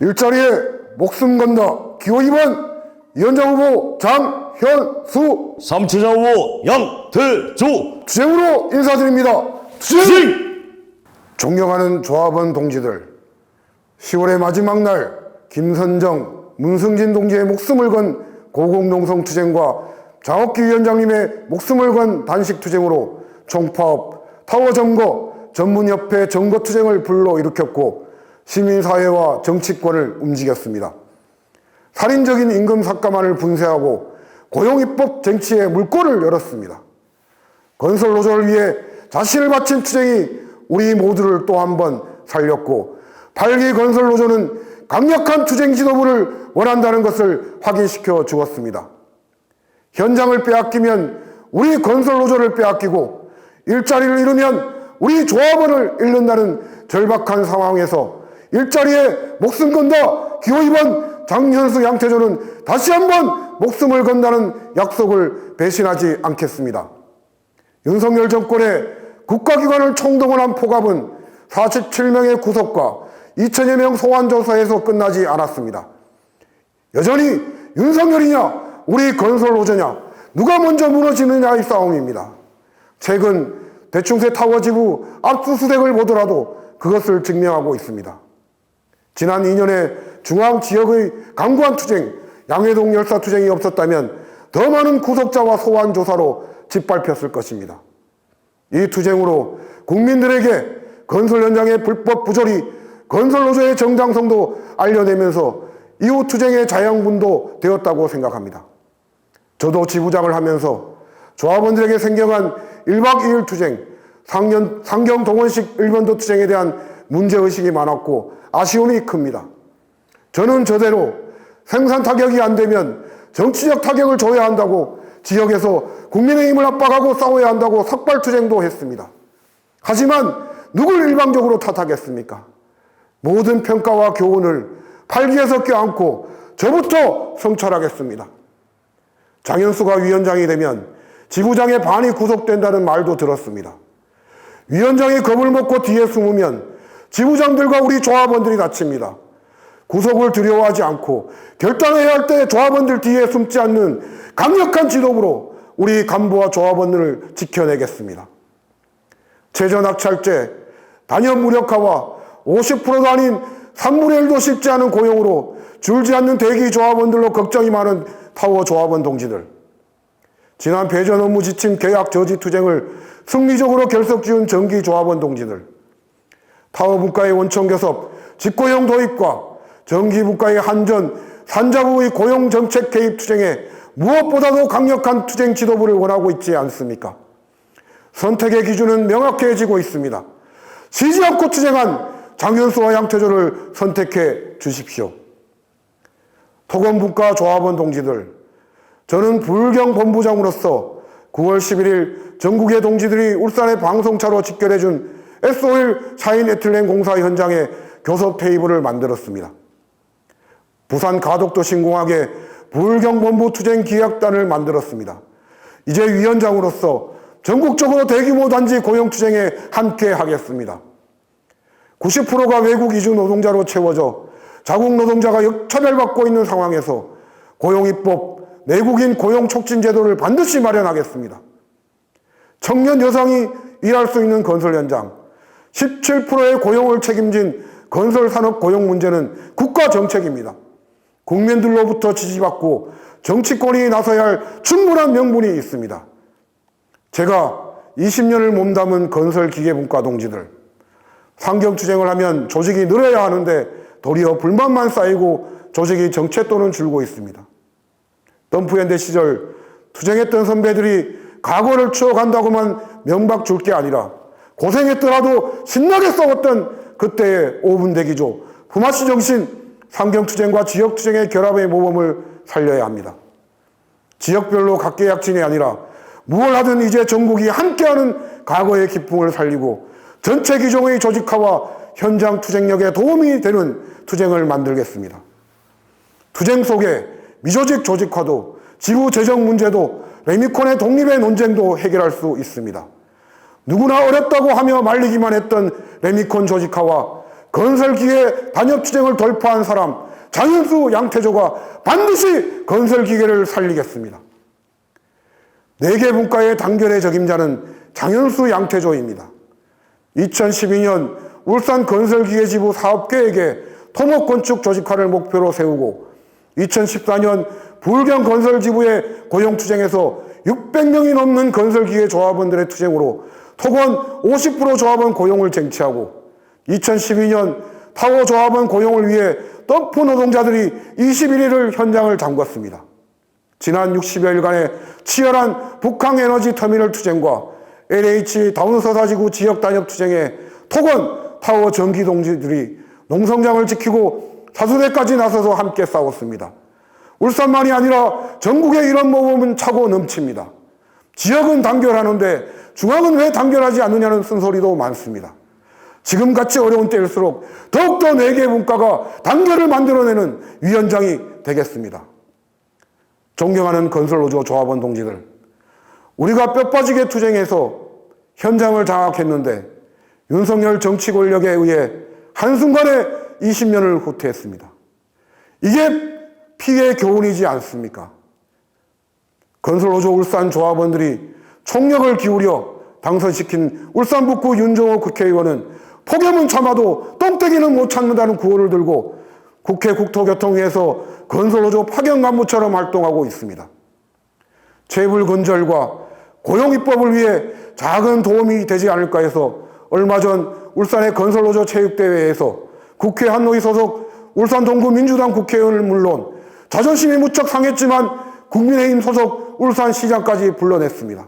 일자리에 목숨 건다 기호 2번 위원장 후보 장현수, 3차장 후보 양태조. 투쟁으로 인사드립니다. 투쟁! 존경하는 조합원 동지들, 10월의 마지막 날 김선정, 문승진 동지의 목숨을 건 고공농성 투쟁과 장옥기 위원장님의 목숨을 건 단식 투쟁으로 총파업, 타워 점거, 전문협회 점거 투쟁을 불러일으켰고 시민사회와 정치권을 움직였습니다. 살인적인 임금 삭감안을 분쇄하고 고용입법 쟁취에 물꼬를 열었습니다. 건설 노조를 위해 자신을 바친 투쟁이 우리 모두를 또 한 번 살렸고 8기 건설 노조는 강력한 투쟁 지도부를 원한다는 것을 확인시켜 주었습니다. 현장을 빼앗기면 우리 건설 노조를 빼앗기고 일자리를 잃으면 우리 조합원을 잃는다는 절박한 상황에서 일자리에 목숨 건다 기호 2번 장현수 양태조는 다시 한번 목숨을 건다는 약속을 배신하지 않겠습니다. 윤석열 정권의 국가기관을 총동원한 포갑은 47명의 구속과 2천여 명 소환 조사에서 끝나지 않았습니다. 여전히 윤석열이냐 우리 건설 노조냐 누가 먼저 무너지느냐의 싸움입니다. 최근 대충새 타워 지부 압수수색을 보더라도 그것을 증명하고 있습니다. 지난 2년에 중앙 지역의 강구한 투쟁, 양해동 열사 투쟁이 없었다면 더 많은 구속자와 소환 조사로 짓밟혔을 것입니다. 이 투쟁으로 국민들에게 건설 현장의 불법 부조리, 건설 노조의 정당성도 알려내면서 이후 투쟁의 자양분도 되었다고 생각합니다. 저도 지부장을 하면서 조합원들에게 생겨난 1박 2일 투쟁, 상경 동원식 일본도 투쟁에 대한 문제의식이 많았고 아쉬움이 큽니다. 저는 저대로 생산 타격이 안 되면 정치적 타격을 줘야 한다고 지역에서 국민의힘을 압박하고 싸워야 한다고 삭발투쟁도 했습니다. 하지만 누굴 일방적으로 탓하겠습니까? 모든 평가와 교훈을 팔기에서 껴안고 저부터 성찰하겠습니다. 장현수가 위원장이 되면 지부장의 반이 구속된다는 말도 들었습니다. 위원장이 겁을 먹고 뒤에 숨으면 지부장들과 우리 조합원들이 다칩니다. 구속을 두려워하지 않고 결단해야 할 때 조합원들 뒤에 숨지 않는 강력한 지도부로 우리 간부와 조합원들을 지켜내겠습니다. 최저낙찰제, 단연 무력화와 50%도 아닌 3분의 1도 쉽지 않은 고용으로 줄지 않는 대기 조합원들로 걱정이 많은 타워 조합원 동지들, 지난 배전 업무 지침 계약 저지 투쟁을 승리적으로 결석지은 전기 조합원 동지들, 타워 분과의 원천 교섭, 직고용 도입과 전기 분과의 한전, 산자부의 고용 정책 개입 투쟁에 무엇보다도 강력한 투쟁 지도부를 원하고 있지 않습니까? 선택의 기준은 명확해지고 있습니다. 지지 않고 투쟁한 장현수와 양태조를 선택해 주십시오. 토건분과 조합원 동지들, 저는 불경 본부장으로서 9월 11일 전국의 동지들이 울산의 방송차로 직결해준 S-오일 샤인 에틸렌 공사 현장에 교섭 테이블을 만들었습니다. 부산 가덕도 신공항에 불경본부 투쟁 기획단을 만들었습니다. 이제 위원장으로서 전국적으로 대규모 단지 고용 투쟁에 함께 하겠습니다. 90%가 외국 이주 노동자로 채워져 자국 노동자가 역차별받고 있는 상황에서 고용입법, 내국인 고용 촉진 제도를 반드시 마련하겠습니다. 청년 여성이 일할 수 있는 건설 현장, 17%의 고용을 책임진 건설 산업 고용 문제는 국가 정책입니다. 국민들로부터 지지받고 정치권이 나서야 할 충분한 명분이 있습니다. 제가 20년을 몸담은 건설 기계분과 동지들, 상경투쟁을 하면 조직이 늘어야 하는데 도리어 불만만 쌓이고 조직이 정체또는 줄고 있습니다. 덤프현대 시절 투쟁했던 선배들이 과거를 추억한다고만 명박 줄 게 아니라 고생했더라도 신나게 싸웠던 그때의 5분 대기조, 품앗이 정신, 상경투쟁과 지역투쟁의 결합의 모범을 살려야 합니다. 지역별로 각계약진이 아니라 무엇 하든 이제 전국이 함께하는 과거의 기풍을 살리고 전체 기종의 조직화와 현장 투쟁력에 도움이 되는 투쟁을 만들겠습니다. 투쟁 속에 미조직 조직화도 지구 재정 문제도 레미콘의 독립의 논쟁도 해결할 수 있습니다. 누구나 어렵다고 하며 말리기만 했던 레미콘 조직화와 건설기계 단협투쟁을 돌파한 사람 장현수, 양태조가 반드시 건설기계를 살리겠습니다. 4개 분과의 단결의 적임자는 장현수, 양태조입니다. 2012년 울산 건설기계지부 사업계획에 토목건축 조직화를 목표로 세우고 2014년 불경 건설지부의 고용투쟁에서 600명이 넘는 건설기계 조합원들의 투쟁으로 토건 50% 조합원 고용을 쟁취하고 2012년 타워 조합원 고용을 위해 덤프 노동자들이 21일을 현장을 잠궜습니다. 지난 60여일간의 치열한 북한에너지 터미널 투쟁과 LH 다운서사지구 지역 단협 투쟁에 토건 타워 전기 동지들이 농성장을 지키고 사수대까지 나서서 함께 싸웠습니다. 울산만이 아니라 전국의 이런 모범은 차고 넘칩니다. 지역은 단결하는데 중앙은 왜 단결하지 않느냐는 쓴소리도 많습니다. 지금같이 어려운 때일수록 더욱더 4개 분과가 단결을 만들어내는 위원장이 되겠습니다. 존경하는 건설노조 조합원 동지들, 우리가 뼈빠지게 투쟁해서 현장을 장악했는데 윤석열 정치 권력에 의해 한순간에 20년을 후퇴했습니다. 이게 피해의 교훈이지 않습니까? 건설노조 울산 조합원들이 총력을 기울여 당선시킨 울산북구 윤종호 국회의원은 폭염은 참아도 똥떼기는 못 참는다는 구호를 들고 국회 국토교통위에서 건설노조 파견 간부처럼 활동하고 있습니다. 체불 근절과 고용입법을 위해 작은 도움이 되지 않을까 해서 얼마 전 울산의 건설노조 체육대회에서 국회 한노위 소속 울산 동구 민주당 국회의원을 물론 자존심이 무척 상했지만 국민의힘 소속 울산시장까지 불러냈습니다.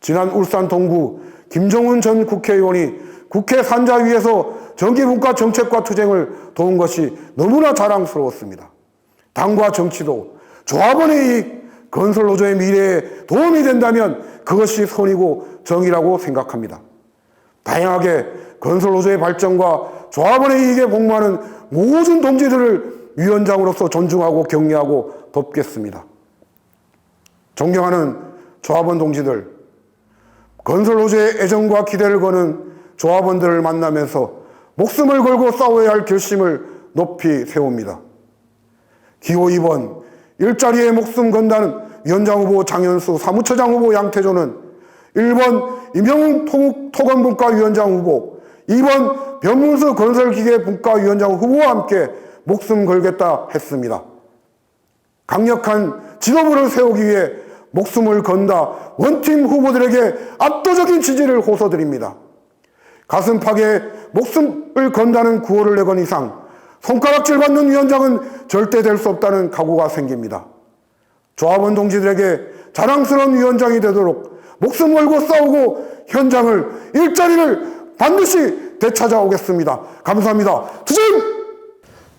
지난 울산 동구 김종훈 전 국회의원이 국회 산자위에서 전기분과 정책과 투쟁을 도운 것이 너무나 자랑스러웠습니다. 당과 정치도 조합원의 이익, 건설노조의 미래에 도움이 된다면 그것이 선이고 정의라고 생각합니다. 다양하게 건설노조의 발전과 조합원의 이익에 복무하는 모든 동지들을 위원장으로서 존중하고 격려하고 돕겠습니다. 존경하는 조합원 동지들, 건설노조의 애정과 기대를 거는 조합원들을 만나면서 목숨을 걸고 싸워야 할 결심을 높이 세웁니다. 기호 2번 일자리에 목숨 건다는 위원장 후보 장현수, 사무처장 후보 양태조는 1번 임영웅 토건분과위원장 후보, 2번 변문수 건설기계분과위원장 후보와 함께 목숨 걸겠다 했습니다. 강력한 지도부를 세우기 위해 목숨을 건다 원팀 후보들에게 압도적인 지지를 호소드립니다. 가슴팍에 목숨을 건다는 구호를 내건 이상 손가락질 받는 위원장은 절대 될 수 없다는 각오가 생깁니다. 조합원 동지들에게 자랑스러운 위원장이 되도록 목숨 걸고 싸우고 현장을, 일자리를 반드시 되찾아오겠습니다. 감사합니다. 투쟁!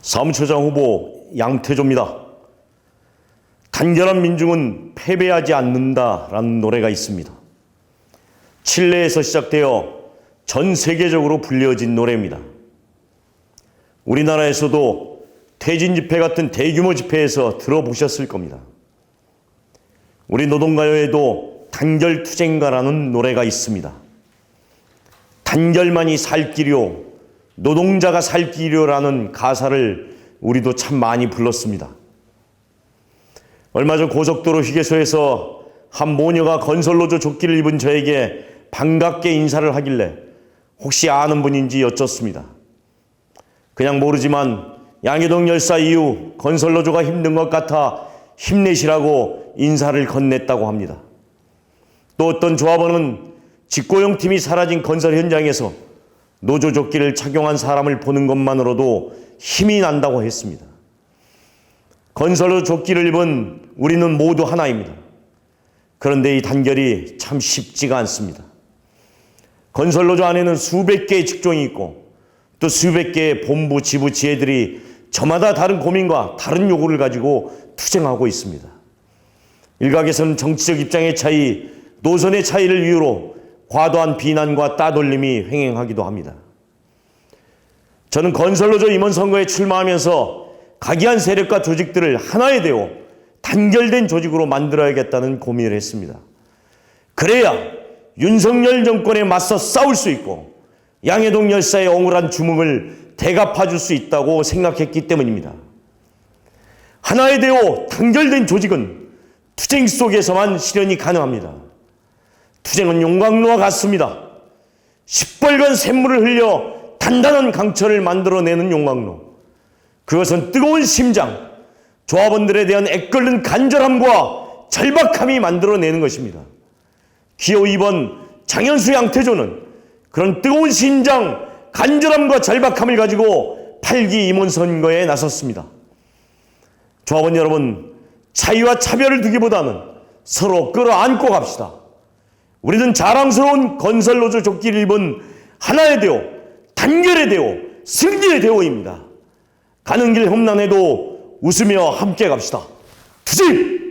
사무처장 후보 양태조입니다. 단결한 민중은 패배하지 않는다라는 노래가 있습니다. 칠레에서 시작되어 전 세계적으로 불려진 노래입니다. 우리나라에서도 퇴진 집회 같은 대규모 집회에서 들어보셨을 겁니다. 우리 노동가요에도 단결투쟁가라는 노래가 있습니다. 단결만이 살 길이요, 노동자가 살 길이요라는 가사를 우리도 참 많이 불렀습니다. 얼마 전 고속도로 휴게소에서 한 모녀가 건설노조 조끼를 입은 저에게 반갑게 인사를 하길래 혹시 아는 분인지 여쭙습니다. 그냥 모르지만 양해동 열사 이후 건설노조가 힘든 것 같아 힘내시라고 인사를 건넸다고 합니다. 또 어떤 조합원은 직고용팀이 사라진 건설 현장에서 노조 조끼를 착용한 사람을 보는 것만으로도 힘이 난다고 했습니다. 건설로 조끼를 입은 우리는 모두 하나입니다. 그런데 이 단결이 참 쉽지가 않습니다. 건설노조 안에는 수백 개의 직종이 있고 또 수백 개의 본부, 지부, 지회들이 저마다 다른 고민과 다른 요구를 가지고 투쟁하고 있습니다. 일각에서는 정치적 입장의 차이, 노선의 차이를 이유로 과도한 비난과 따돌림이 횡행하기도 합니다. 저는 건설노조 임원 선거에 출마하면서 각이한 세력과 조직들을 하나의 되어 단결된 조직으로 만들어야겠다는 고민을 했습니다. 그래야 윤석열 정권에 맞서 싸울 수 있고 양해동 열사의 억울한 주먹을 대갚아줄 수 있다고 생각했기 때문입니다. 하나의 대오 단결된 조직은 투쟁 속에서만 실현이 가능합니다. 투쟁은 용광로와 같습니다. 시뻘건 샘물을 흘려 단단한 강철을 만들어내는 용광로. 그것은 뜨거운 심장, 조합원들에 대한 애끓는 간절함과 절박함이 만들어내는 것입니다. 기호 2번 장현수 양태조는 그런 뜨거운 심장, 간절함과 절박함을 가지고 8기 임원선거에 나섰습니다. 조합원 여러분, 차이와 차별을 두기보다는 서로 끌어안고 갑시다. 우리는 자랑스러운 건설노조 조끼를 입은 하나의 대오, 단결의 대오, 승리의 대오입니다. 가는 길 험난해도 웃으며 함께 갑시다. 투쟁!